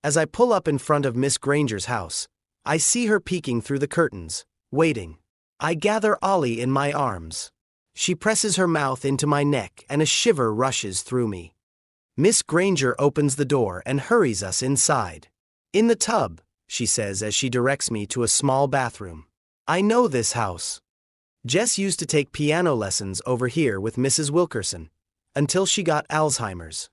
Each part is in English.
As I pull up in front of Miss Granger's house, I see her peeking through the curtains, waiting. I gather Ollie in my arms. She presses her mouth into my neck and a shiver rushes through me. Miss Granger opens the door and hurries us inside. In the tub, she says as she directs me to a small bathroom. I know this house. Jess used to take piano lessons over here with Mrs. Wilkerson, until she got Alzheimer's.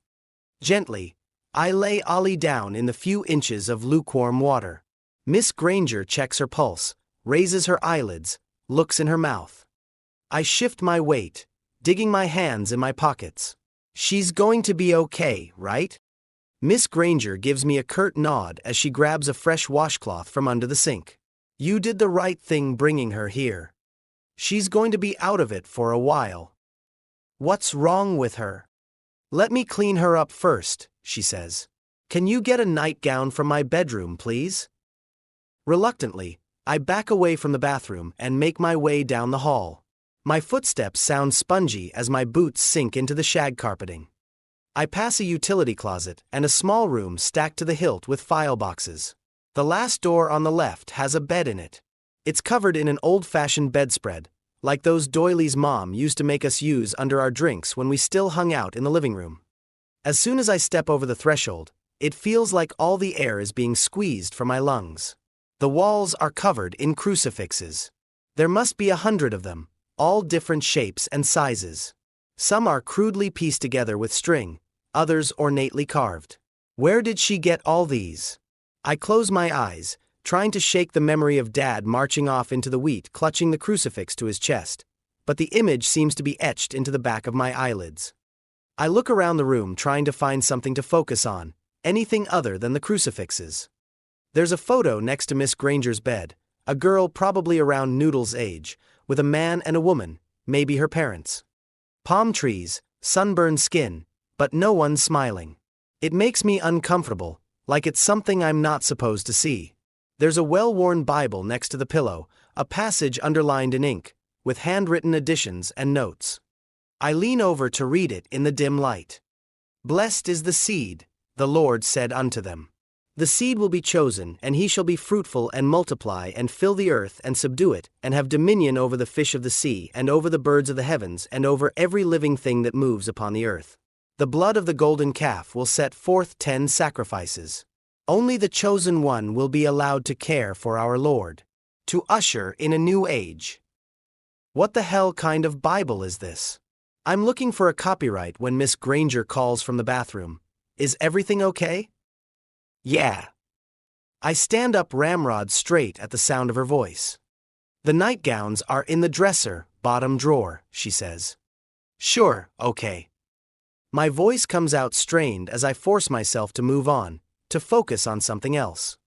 Gently, I lay Ollie down in the few inches of lukewarm water. Miss Granger checks her pulse, raises her eyelids, looks in her mouth. I shift my weight, digging my hands in my pockets. She's going to be okay, right? Miss Granger gives me a curt nod as she grabs a fresh washcloth from under the sink. You did the right thing bringing her here. She's going to be out of it for a while. What's wrong with her? Let me clean her up first, she says. Can you get a nightgown from my bedroom, please? Reluctantly, I back away from the bathroom and make my way down the hall. My footsteps sound spongy as my boots sink into the shag carpeting. I pass a utility closet and a small room stacked to the hilt with file boxes. The last door on the left has a bed in it. It's covered in an old-fashioned bedspread, like those doilies Mom used to make us use under our drinks when we still hung out in the living room. As soon as I step over the threshold, it feels like all the air is being squeezed from my lungs. The walls are covered in crucifixes. There must be 100 of them, all different shapes and sizes. Some are crudely pieced together with string, others ornately carved. Where did she get all these? I close my eyes, trying to shake the memory of Dad marching off into the wheat clutching the crucifix to his chest, but the image seems to be etched into the back of my eyelids. I look around the room trying to find something to focus on, anything other than the crucifixes. There's a photo next to Miss Granger's bed, a girl probably around Noodle's age, with a man and a woman, maybe her parents. Palm trees, sunburned skin, but no one smiling. It makes me uncomfortable, like it's something I'm not supposed to see. There's a well-worn Bible next to the pillow, a passage underlined in ink, with handwritten additions and notes. I lean over to read it in the dim light. Blessed is the seed, the Lord said unto them. The seed will be chosen, and he shall be fruitful and multiply and fill the earth and subdue it, and have dominion over the fish of the sea and over the birds of the heavens and over every living thing that moves upon the earth. The blood of the golden calf will set forth 10 sacrifices. Only the chosen one will be allowed to care for our Lord, to usher in a new age. What the hell kind of Bible is this? I'm looking for a copyright when Miss Granger calls from the bathroom. Is everything okay? Yeah. I stand up ramrod straight at the sound of her voice. The nightgowns are in the dresser, bottom drawer, she says. Sure, okay. My voice comes out strained as I force myself to move on, to focus on something else.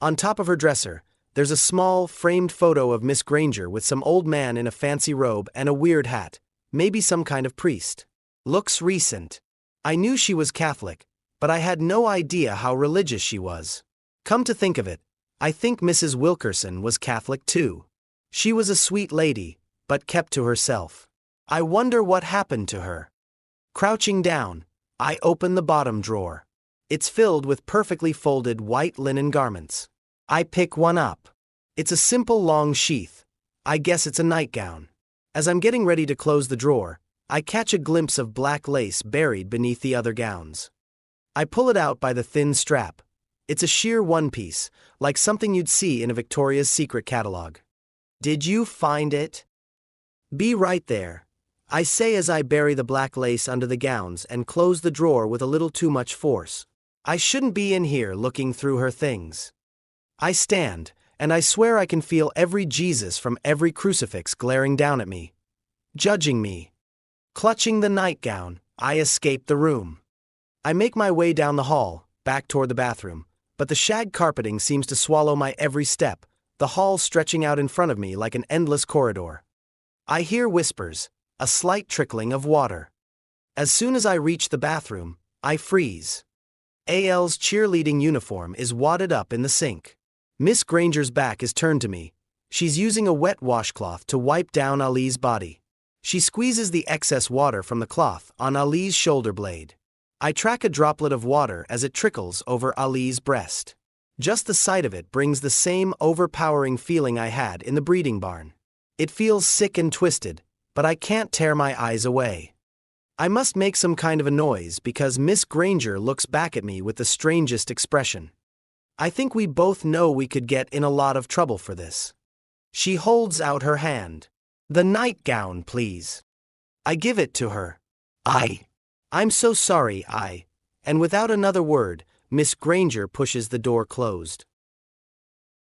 On top of her dresser, there's a small, framed photo of Miss Granger with some old man in a fancy robe and a weird hat, maybe some kind of priest. Looks recent. I knew she was Catholic, but I had no idea how religious she was. Come to think of it, I think Mrs. Wilkerson was Catholic too. She was a sweet lady, but kept to herself. I wonder what happened to her. Crouching down, I open the bottom drawer. It's filled with perfectly folded white linen garments. I pick one up. It's a simple long sheath. I guess it's a nightgown. As I'm getting ready to close the drawer, I catch a glimpse of black lace buried beneath the other gowns. I pull it out by the thin strap. It's a sheer one-piece, like something you'd see in a Victoria's Secret catalog. Did you find it? Be right there, I say as I bury the black lace under the gowns and close the drawer with a little too much force. I shouldn't be in here looking through her things. I stand, and I swear I can feel every Jesus from every crucifix glaring down at me, judging me. Clutching the nightgown, I escape the room. I make my way down the hall, back toward the bathroom, but the shag carpeting seems to swallow my every step, the hall stretching out in front of me like an endless corridor. I hear whispers, a slight trickling of water. As soon as I reach the bathroom, I freeze. AL's cheerleading uniform is wadded up in the sink. Miss Granger's back is turned to me. She's using a wet washcloth to wipe down Ali's body. She squeezes the excess water from the cloth on Ali's shoulder blade. I track a droplet of water as it trickles over Ali's breast. Just the sight of it brings the same overpowering feeling I had in the breeding barn. It feels sick and twisted, but I can't tear my eyes away. I must make some kind of a noise because Miss Granger looks back at me with the strangest expression. I think we both know we could get in a lot of trouble for this. She holds out her hand. The nightgown, please. I give it to her. I'm so sorry, and without another word, Miss Granger pushes the door closed.